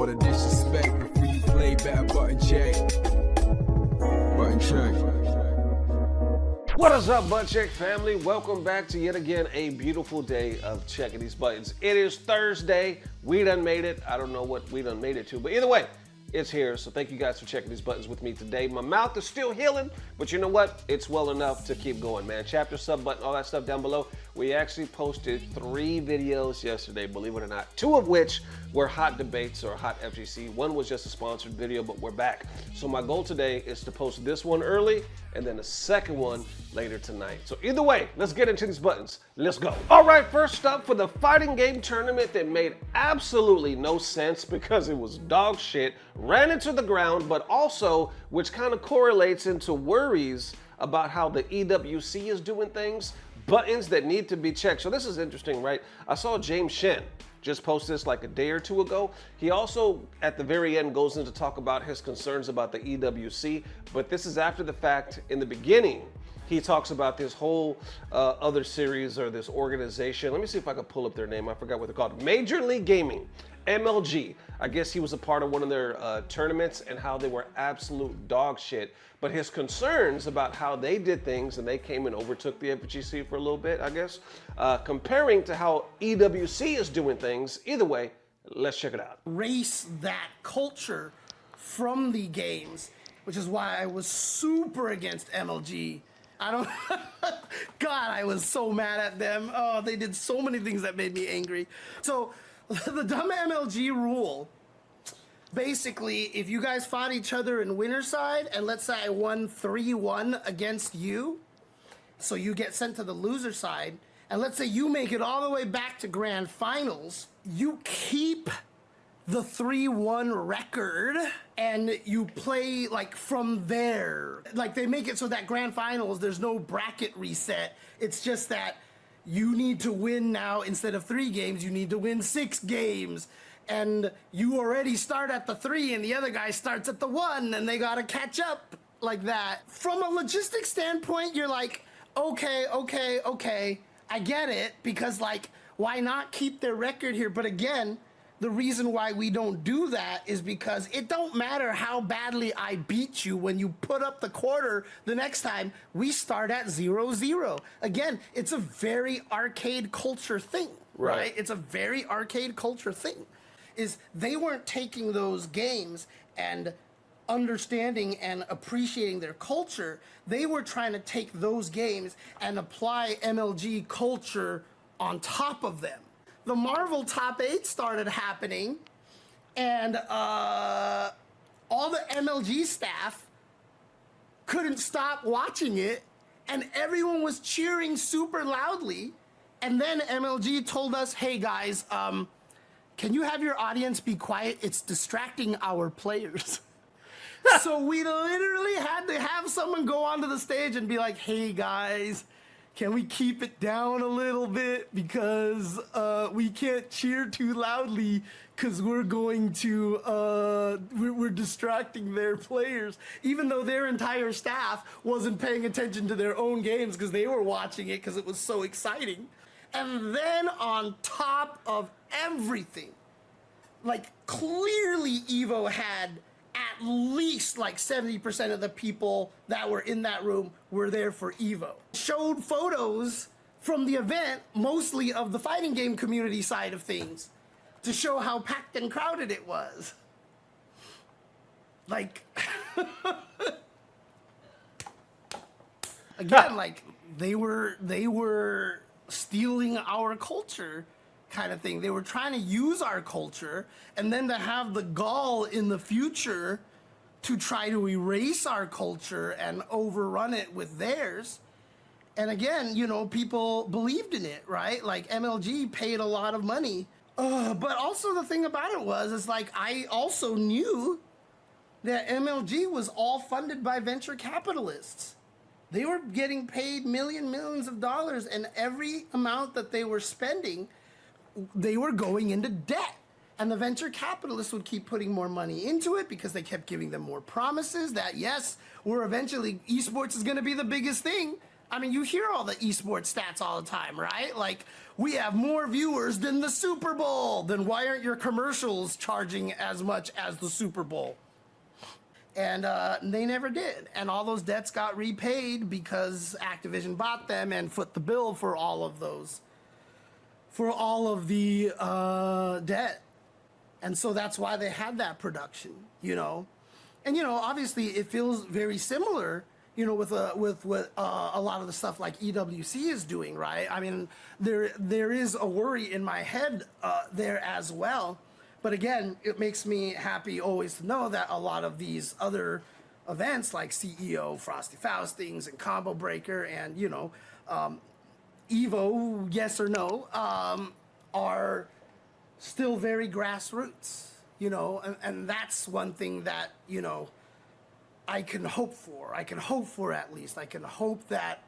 All the disrespect before you play, better button check. Button check. What is up, Butt Check family? Welcome back to yet again a beautiful day of checking these buttons. It is Thursday. We done made it. I don't know what we done made it to, but either way, it's here. So thank you guys for checking these buttons with me today. My mouth is still healing, but you know what? It's well enough to keep going, man. Chapter, sub button, all that stuff down below. We actually posted 3 videos yesterday, believe it or not. 2 of which were hot debates or hot FGC. One was just a sponsored video, but we're back. So my goal today is to post this one early and then the second one later tonight. So either way, let's get into these buttons. Let's go. All right, first up for the fighting game tournament that made absolutely no sense because it was dog shit, ran into the ground, but also which kind of correlates into worries about how the EWC is doing things, buttons that need to be checked. So this is interesting, right? I saw James Shen just post this like a day or 2 ago. He also, at the very end, goes into talk about his concerns about the EWC, but this is after the fact. In the beginning, he talks about this whole other series or this organization. Let me see if I can pull up their name. I forgot what they're called. Major League Gaming, MLG. I guess he was a part of one of their tournaments and how they were absolute dog shit. But his concerns about how they did things, and they came and overtook the FGC for a little bit, I guess, comparing to how EWC is doing things. Either way, let's check it out. Erase that culture from the games, which is why I was super against MLG. God, I was so mad at them. Oh, they did so many things that made me angry. So the dumb MLG rule, basically, if you guys fought each other in winner side, and let's say I won 3-1 against you, so you get sent to the loser side, and let's say you make it all the way back to grand finals, you keep the 3-1 record and you play like from there. Like they make it so that grand finals, there's no bracket reset. It's just that you need to win now. Instead of 3 games, you need to win 6 games. And you already start at the 3 and the other guy starts at the 1 and they gotta catch up like that. From a logistics standpoint, you're like, okay, I get it, because like, why not keep their record here? But again, the reason why we don't do that is because it don't matter how badly I beat you. When you put up the quarter the next time, we start at 0-0. Again, it's a very arcade culture thing, right? It's a very arcade culture thing. Is they weren't taking those games and understanding and appreciating their culture. They were trying to take those games and apply MLG culture on top of them. The Marvel Top 8 started happening, and all the MLG staff couldn't stop watching it, and everyone was cheering super loudly. And then MLG told us, hey guys, can you have your audience be quiet? It's distracting our players. So we literally had to have someone go onto the stage and be like, hey guys, can we keep it down a little bit? Because we can't cheer too loudly because we're going to, we're distracting their players. Even though their entire staff wasn't paying attention to their own games because they were watching it because it was so exciting. And then on top of everything, like clearly Evo had at least like 70% of the people that were in that room were there for Evo. Showed photos from the event, mostly of the fighting game community side of things, to show how packed and crowded it was. Like, again, like they were stealing our culture kind of thing. They were trying to use our culture, and then to have the gall in the future to try to erase our culture and overrun it with theirs. And again, you know, people believed in it, right? Like MLG paid a lot of money. But also the thing about it is like, I also knew that MLG was all funded by venture capitalists. They were getting paid millions of dollars, and every amount that they were spending, they were going into debt. And the venture capitalists would keep putting more money into it because they kept giving them more promises that, yes, we're eventually, esports is going to be the biggest thing. I mean, you hear all the esports stats all the time, right? Like, we have more viewers than the Super Bowl. Then why aren't your commercials charging as much as the Super Bowl? And they never did. And all those debts got repaid because Activision bought them and foot the bill for all of those, for all of the debt. And so that's why they had that production, you know. And, you know, obviously it feels very similar, you know, with a lot of the stuff like EWC is doing, right? I mean, there is a worry in my head there as well. But again, it makes me happy always to know that a lot of these other events like CEO, Frosty Faustings, and Combo Breaker, and, you know, Evo, yes or no, are still very grassroots, you know, and that's one thing that, you know, I can hope for. I can hope for at least. I can hope that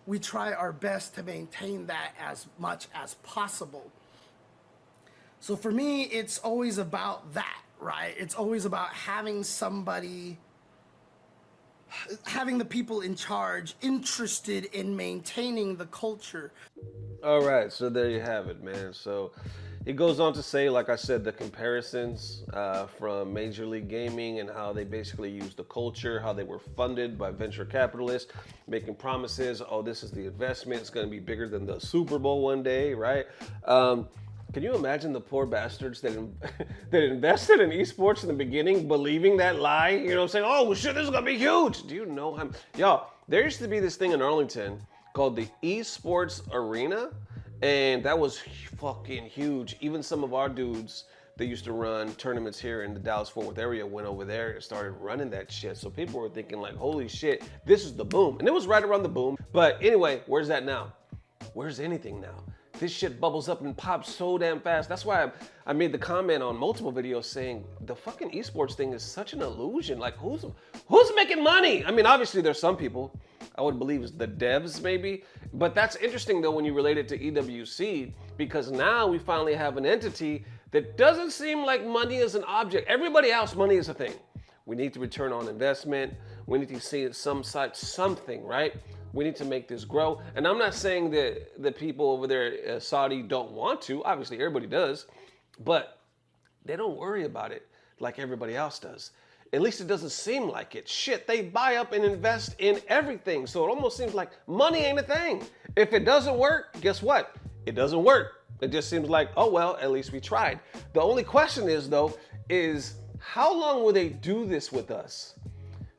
we try our best to maintain that as much as possible. So for me, it's always about that, right? It's always about having somebody, having the people in charge interested in maintaining the culture. All right, so there you have it, man. So it goes on to say, like I said, the comparisons from Major League Gaming and how they basically use the culture, how they were funded by venture capitalists, making promises. Oh, this is the investment. It's going to be bigger than the Super Bowl one day, right? Can you imagine the poor bastards that that invested in esports in the beginning, believing that lie? You know what I'm saying? Oh, well, shit, this is going to be huge. Do you know how? Y'all, there used to be this thing in Arlington called the Esports Arena, and that was fucking huge. Even some of our dudes that used to run tournaments here in the Dallas-Fort Worth area went over there and started running that shit. So people were thinking like, holy shit, this is the boom. And it was right around the boom. But anyway, where's that now? Where's anything now? This shit bubbles up and pops so damn fast. That's why I made the comment on multiple videos saying the fucking esports thing is such an illusion. Like, who's making money? I mean, obviously there's some people. I would believe it's the devs maybe. But that's interesting though when you relate it to EWC, because now we finally have an entity that doesn't seem like money is an object. Everybody else, money is a thing. We need to return on investment. We need to see some side, something, right? We need to make this grow. And I'm not saying that the people over there, Saudi, don't want to. Obviously, everybody does. But they don't worry about it like everybody else does. At least it doesn't seem like it. Shit, they buy up and invest in everything. So it almost seems like money ain't a thing. If it doesn't work, guess what? It doesn't work. It just seems like, oh, well, at least we tried. The only question is, though, is how long will they do this with us?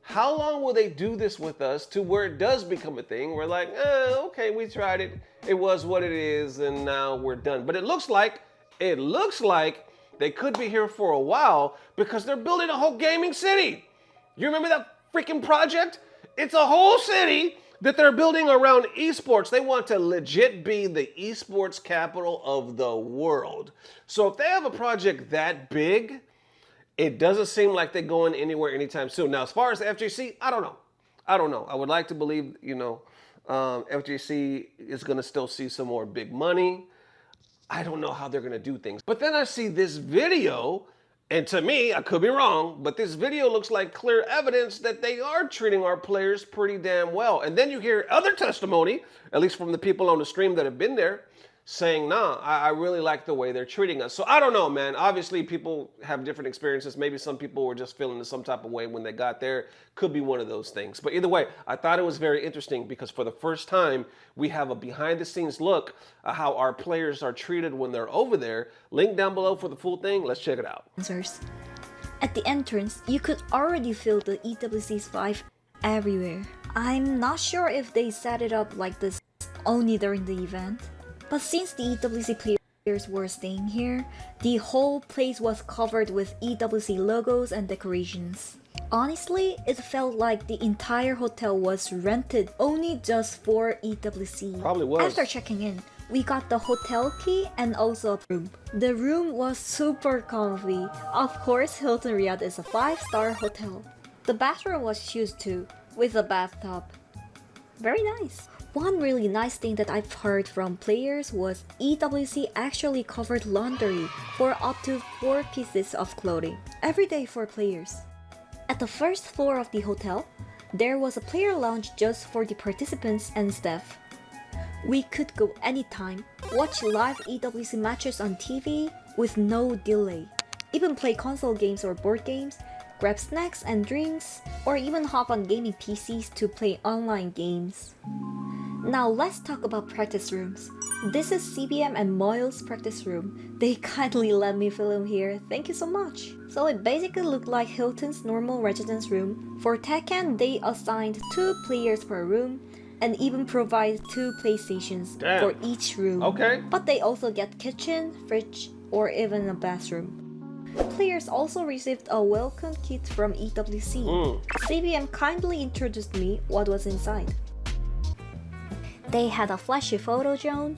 How long will they do this with us to where it does become a thing? We're like, okay, we tried it. It was what it is, and now we're done. But it looks like they could be here for a while because they're building a whole gaming city. You remember that freaking project? It's a whole city that they're building around esports. They want to legit be the esports capital of the world. So if they have a project that big, it doesn't seem like they're going anywhere anytime soon. Now, as far as the FGC, I don't know. I would like to believe, you know, FGC is going to still see some more big money. I don't know how they're going to do things. But then I see this video, and to me, I could be wrong, but this video looks like clear evidence that they are treating our players pretty damn well. And then you hear other testimony, at least from the people on the stream that have been there, saying, nah, I really like the way they're treating us. So I don't know, man. Obviously, people have different experiences. Maybe some people were just feeling some type of way when they got there. Could be one of those things. But either way, I thought it was very interesting because for the first time, we have a behind-the-scenes look at how our players are treated when they're over there. Link down below for the full thing. Let's check it out. At the entrance, you could already feel the EWC's vibe everywhere. I'm not sure if they set it up like this only during the event. But since the EWC players were staying here, the whole place was covered with EWC logos and decorations. Honestly, it felt like the entire hotel was rented only just for EWC. Probably was. After checking in, we got the hotel key and also a room. The room was super comfy. Of course, Hilton Riyadh is a 5-star hotel. The bathroom was huge too, with a bathtub. Very nice. One really nice thing that I've heard from players was EWC actually covered laundry for up to 4 pieces of clothing every day for players. At the first floor of the hotel, There was a player lounge just for the participants and staff. We could go anytime, watch live EWC matches on TV with no delay, even play console games or board games, grab snacks and drinks, or even hop on gaming PCs to play online games. Now let's talk about practice rooms. This is CBM and Moyle's practice room. They kindly let me film here, thank you so much. So it basically looked like Hilton's normal residence room. For Tekken, they assigned 2 players per room, and even provide 2 PlayStations for each room. Okay. But they also get kitchen, fridge, or even a bathroom. Players also received a welcome kit from EWC. CBM kindly introduced me what was inside. They had a flashy photo zone,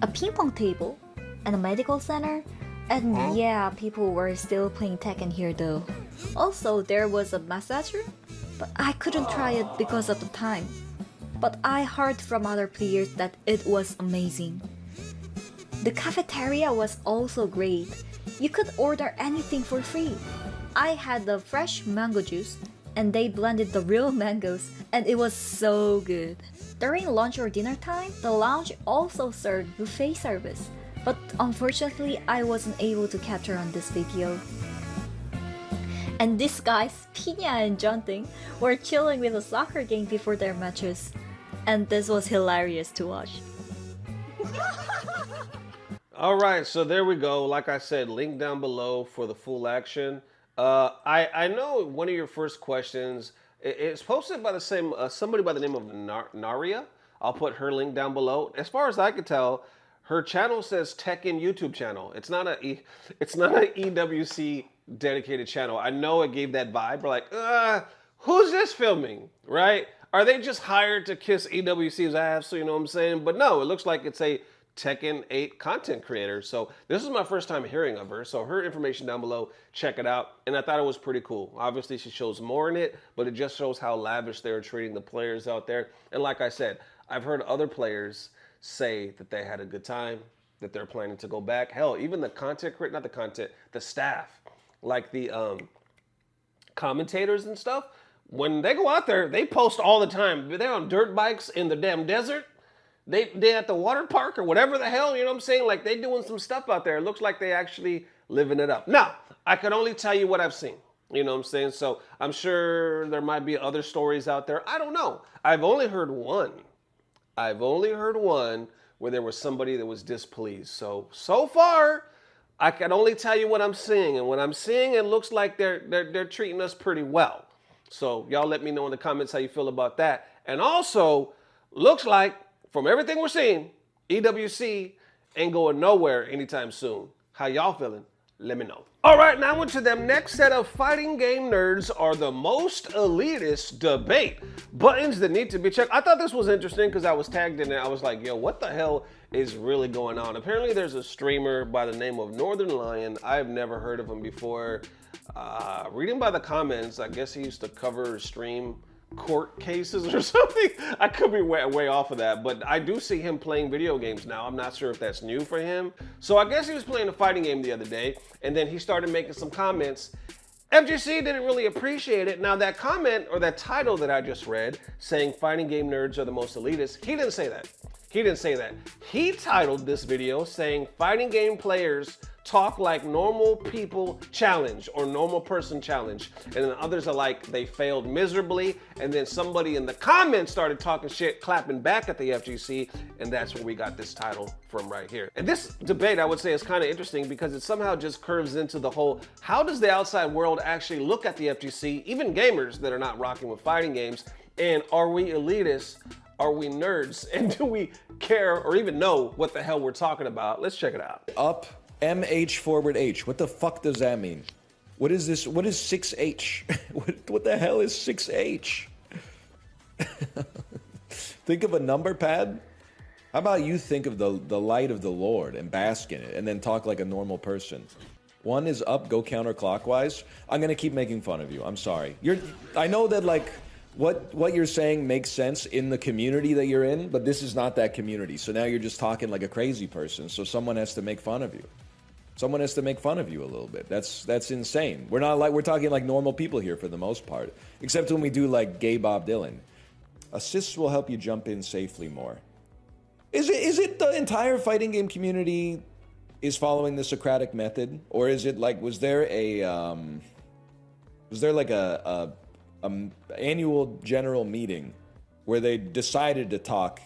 a ping pong table, and a medical center. And yeah, people were still playing Tekken here though. Also, there was a massage room, but I couldn't try it because of the time. But I heard from other players that it was amazing. The cafeteria was also great. You could order anything for free. I had the fresh mango juice, and they blended the real mangoes, and it was so good. During lunch or dinner time, the lounge also served buffet service, but unfortunately I wasn't able to capture on this video. And these guys, Pina and Jonting, were chilling with a soccer game before their matches. And this was hilarious to watch. All right, so there we go. Like I said, link down below for the full action. I know one of your first questions, it's posted by the same somebody by the name of Naria. I'll put her link down below. As far as I can tell, her channel says Tekken YouTube channel. It's not an EWC dedicated channel. I know it gave that vibe. We're like, who's this filming, right? Are they just hired to kiss EWC's ass? So you know what I'm saying? But no, it looks like it's a Tekken 8 content creator. So this is my first time hearing of her. So her information down below, check it out. And I thought it was pretty cool. Obviously she shows more in it, but it just shows how lavish they're treating the players out there. And like I said, I've heard other players say that they had a good time, that they're planning to go back. Hell, even the staff, like the commentators and stuff, when they go out there, they post all the time. They're on dirt bikes in the damn desert. They at the water park or whatever the hell, you know what I'm saying? Like, they doing some stuff out there. It looks like they actually living it up. Now, I can only tell you what I've seen. You know what I'm saying? So I'm sure there might be other stories out there. I don't know. I've only heard one where there was somebody that was displeased. So far, I can only tell you what I'm seeing. And what I'm seeing, it looks like they're treating us pretty well. So y'all let me know in the comments how you feel about that. And also, looks like, from everything we're seeing, EWC ain't going nowhere anytime soon. How y'all feeling? Let me know. All right, now into them next set of fighting game nerds are the most elitist debate. Buttons that need to be checked. I thought this was interesting because I was tagged in it. I was like, yo, what the hell is really going on? Apparently there's a streamer by the name of Northernlion. I've never heard of him before. Reading by the comments, I guess he used to cover stream court cases or something. I could be way off of that, but I do see him playing video games now. I'm not sure if that's new for him. So I guess he was playing a fighting game the other day, and then he started making some comments. FGC didn't really appreciate it. Now that comment, or that title that I just read, saying fighting game nerds are the most elitist, he didn't say that. He didn't say that. He titled this video saying fighting game players talk like normal people challenge or normal person challenge. And then others are like, they failed miserably. And then somebody in the comments started talking shit, clapping back at the FGC. And that's where we got this title from right here. And this debate, I would say, is kind of interesting because it somehow just curves into the whole, how does the outside world actually look at the FGC, even gamers that are not rocking with fighting games? And are we elitists? Are we nerds? And do we care or even know what the hell we're talking about? Let's check it out. Up, MH forward H. What the fuck does that mean? What is this? What is 6H? What the hell is 6H? Think of a number pad? How about you think of the light of the Lord and bask in it and then talk like a normal person? One is up, go counterclockwise. I'm gonna keep making fun of you. I'm sorry. I know that like what you're saying makes sense in the community that you're in, but this is not that community. So now you're just talking like a crazy person. So someone has to make fun of you. Someone has to make fun of you a little bit. That's insane. We're talking like normal people here for the most part, except when we do like gay Bob Dylan. Assists will help you jump in safely more. Is it the entire fighting game community is following the Socratic method, or is it like was there like a annual general meeting where they decided to talk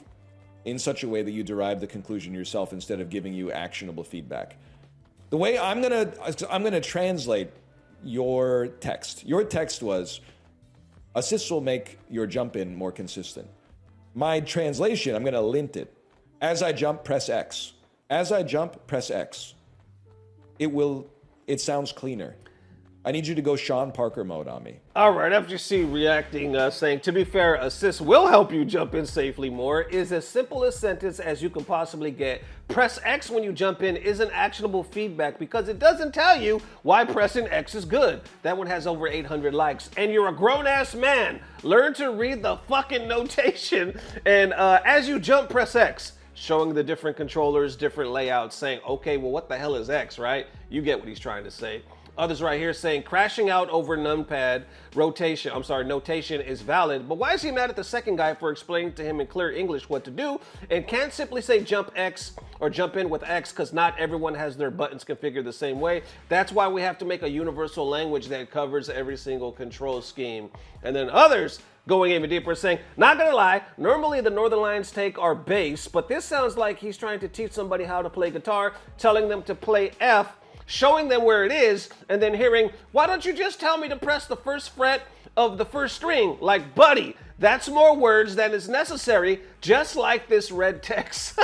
in such a way that you derive the conclusion yourself instead of giving you actionable feedback? The way I'm gonna translate your text. Your text was, assists will make your jump in more consistent. My translation, I'm gonna lint it. As I jump, press X. As I jump, press X. It sounds cleaner. I need you to go Sean Parker mode on me. All right, FGC reacting, saying, to be fair, assist will help you jump in safely more is as simple a sentence as you can possibly get. Press X when you jump in isn't actionable feedback because it doesn't tell you why pressing X is good. That one has over 800 likes. And you're a grown-ass man. Learn to read the fucking notation. And as you jump, press X. Showing the different controllers, different layouts, saying, okay, well, what the hell is X, right? You get what he's trying to say. Others right here saying crashing out over numpad notation is valid, but why is he mad at the second guy for explaining to him in clear English what to do and can't simply say jump X or jump in with X because not everyone has their buttons configured the same way? That's why we have to make a universal language that covers every single control scheme. And then others going even deeper saying, not gonna lie, normally the Northernlion's take are bass, but this sounds like he's trying to teach somebody how to play guitar, telling them to play F, showing them where it is, and then hearing, why don't you just tell me to press the first fret of the first string? Like, buddy, that's more words than is necessary, just like this red text.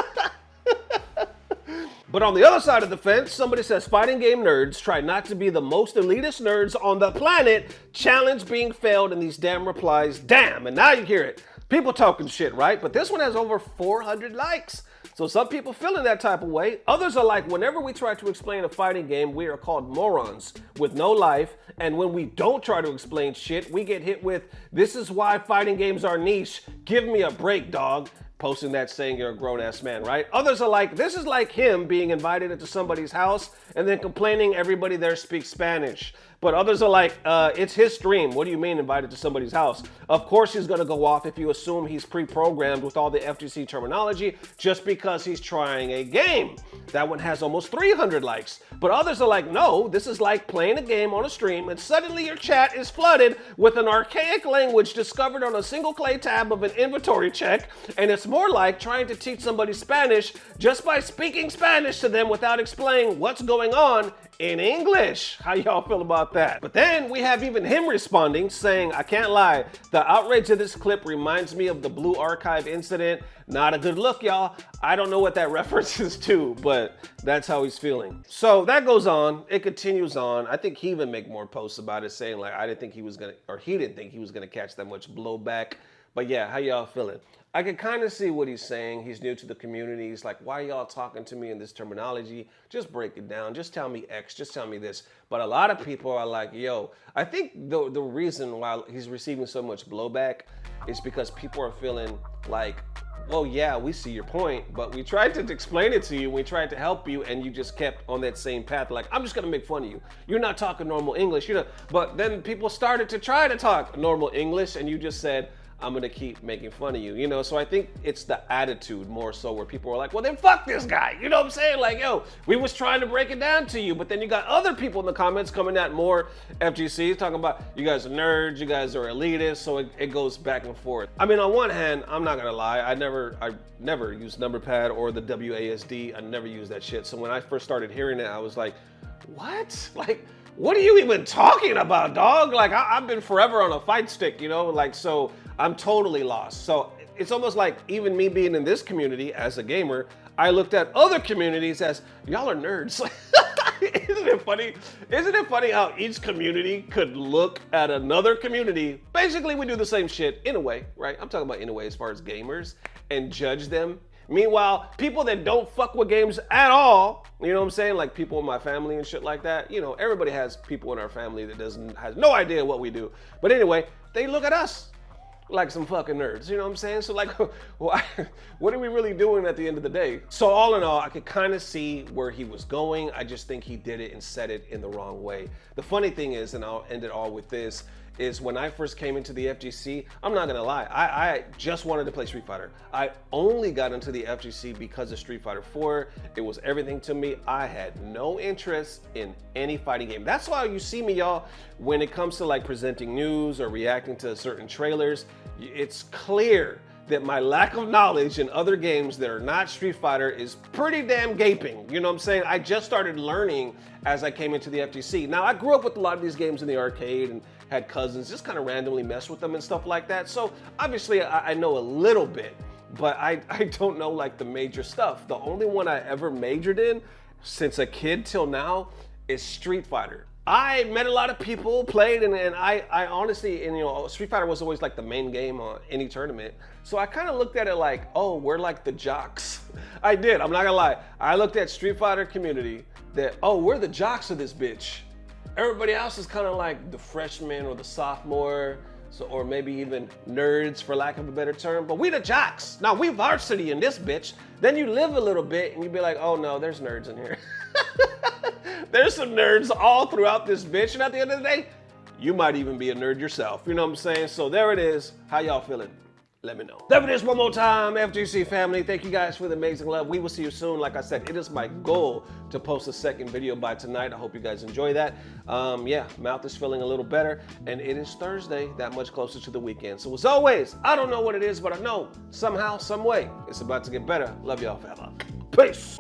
But on the other side of the fence, somebody says, fighting game nerds try not to be the most elitist nerds on the planet. Challenge being failed in these damn replies. Damn, and now you hear it. People talking shit, right? But this one has over 400 likes. So some people feeling that type of way. Others are like, whenever we try to explain a fighting game, we are called morons with no life. And when we don't try to explain shit, we get hit with, this is why fighting games are niche. Give me a break, dog. Posting that saying you're a grown-ass man, right? Others are like, this is like him being invited into somebody's house and then complaining everybody there speaks Spanish. But others are like, it's his stream. What do you mean invited to somebody's house? Of course he's gonna go off if you assume he's pre-programmed with all the FGC terminology just because he's trying a game. That one has almost 300 likes. But others are like, no, this is like playing a game on a stream and suddenly your chat is flooded with an archaic language discovered on a single clay tab of an inventory check, and it's more like trying to teach somebody Spanish just by speaking Spanish to them without explaining what's going on in English. How y'all feel about that? But then we have even him responding saying, I can't lie, the outrage of this clip reminds me of the Blue Archive incident. Not a good look, y'all. I don't know what that references to, but that's how he's feeling. So that goes on, it continues on. I think he even make more posts about it saying like, he didn't think he was gonna catch that much blowback. But yeah, how y'all feeling? I can kind of see what he's saying. He's new to the community. He's like, why y'all talking to me in this terminology? Just break it down. Just tell me X. Just tell me this. But a lot of people are like, yo, I think the reason why he's receiving so much blowback is because people are feeling like, well, yeah, we see your point, but we tried to explain it to you. We tried to help you, and you just kept on that same path. Like, I'm just gonna make fun of you. You're not talking normal English. But then people started to try to talk normal English, and you just said, I'm gonna keep making fun of you, So I think it's the attitude more so where people are like, well then fuck this guy, you know what I'm saying? Like, yo, we was trying to break it down to you, but then you got other people in the comments coming at more FGCs talking about you guys are nerds, you guys are elitists, so it goes back and forth. I mean, on one hand, I'm not gonna lie, I never used number pad or the WASD, I never used that shit. So when I first started hearing it, I was like, what? Like, what are you even talking about, dog? Like, I've been forever on a fight stick, Like, so I'm totally lost. So it's almost like even me being in this community as a gamer, I looked at other communities as, y'all are nerds. Isn't it funny? Isn't it funny how each community could look at another community? Basically, we do the same shit in a way, right? I'm talking about in a way as far as gamers, and judge them. Meanwhile, people that don't fuck with games at all, you know what I'm saying? Like people in my family and shit like that. Everybody has people in our family that has no idea what we do. But anyway, they look at us. like some fucking nerds, you know what I'm saying? So like, why, what are we really doing at the end of the day? So all in all, I could kind of see where he was going. I just think he did it and said it in the wrong way. The funny thing is, and I'll end it all with this, is when I first came into the FGC, I'm not gonna lie, I just wanted to play Street Fighter. I only got into the FGC because of Street Fighter 4. It was everything to me. I had no interest in any fighting game. That's why you see me, y'all, when it comes to like presenting news or reacting to certain trailers, it's clear that my lack of knowledge in other games that are not Street Fighter is pretty damn gaping. You know what I'm saying? I just started learning as I came into the FGC. Now, I grew up with a lot of these games in the arcade and had cousins just kind of randomly mess with them and stuff like that. So obviously I know a little bit, but I don't know like the major stuff. The only one I ever majored in since a kid till now is Street Fighter. I met a lot of people, played, and I honestly, and you know, Street Fighter was always like the main game on any tournament. So I kind of looked at it like, oh, we're like the jocks. I did, I'm not gonna lie. I looked at Street Fighter community that, oh, we're the jocks of this bitch. Everybody else is kind of like the freshman or the sophomore, so, or maybe even nerds for lack of a better term, but we the jocks. Now we varsity in this bitch. Then you live a little bit and you be like, oh no, there's nerds in here. There's some nerds all throughout this bitch, and at the end of the day, you might even be a nerd yourself. You know what I'm saying? So there it is. How y'all feeling? Let me know. There it is one more time, FGC family. Thank you guys for the amazing love. We will see you soon. Like I said, it is my goal to post a second video by tonight. I hope you guys enjoy that. Yeah, mouth is feeling a little better, and it is Thursday, that much closer to the weekend. So as always, I don't know what it is, but I know somehow, some way, it's about to get better. Love y'all, fella. Peace.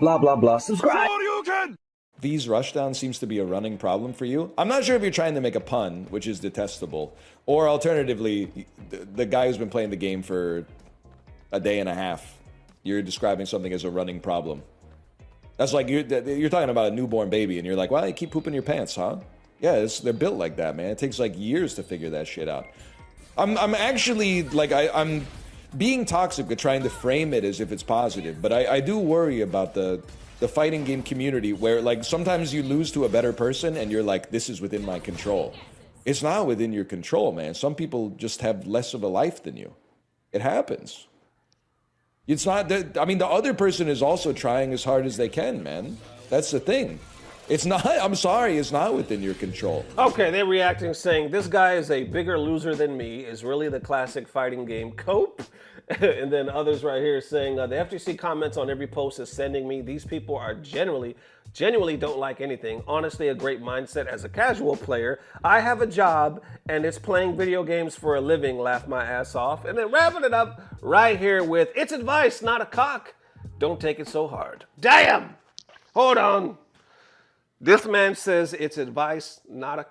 Blah, blah, blah. Subscribe. V's rushdown seems to be a running problem for you. I'm not sure if you're trying to make a pun, which is detestable, or alternatively, the guy who's been playing the game for a day and a half, you're describing something as a running problem. That's like you're talking about a newborn baby, and you're like, well, you keep pooping your pants, huh? Yeah, they're built like that, man. It takes like years to figure that shit out. I'm actually like I'm being toxic with trying to frame it as if it's positive, but I do worry about the fighting game community where like sometimes you lose to a better person and you're like, this is within my control. It's not within your control, man. Some people just have less of a life than you. It happens. It's not that, I mean, the other person is also trying as hard as they can, man. That's the thing. It's not, I'm sorry, it's not within your control. Okay, they're reacting saying, this guy is a bigger loser than me, is really the classic fighting game cope. And then others right here saying, the FGC comments on every post is sending me, these people are genuinely don't like anything. Honestly, a great mindset as a casual player. I have a job and it's playing video games for a living, laugh my ass off. And then wrapping it up right here with, it's advice, not a cock. Don't take it so hard. Damn! Hold on. This man says it's advice, not a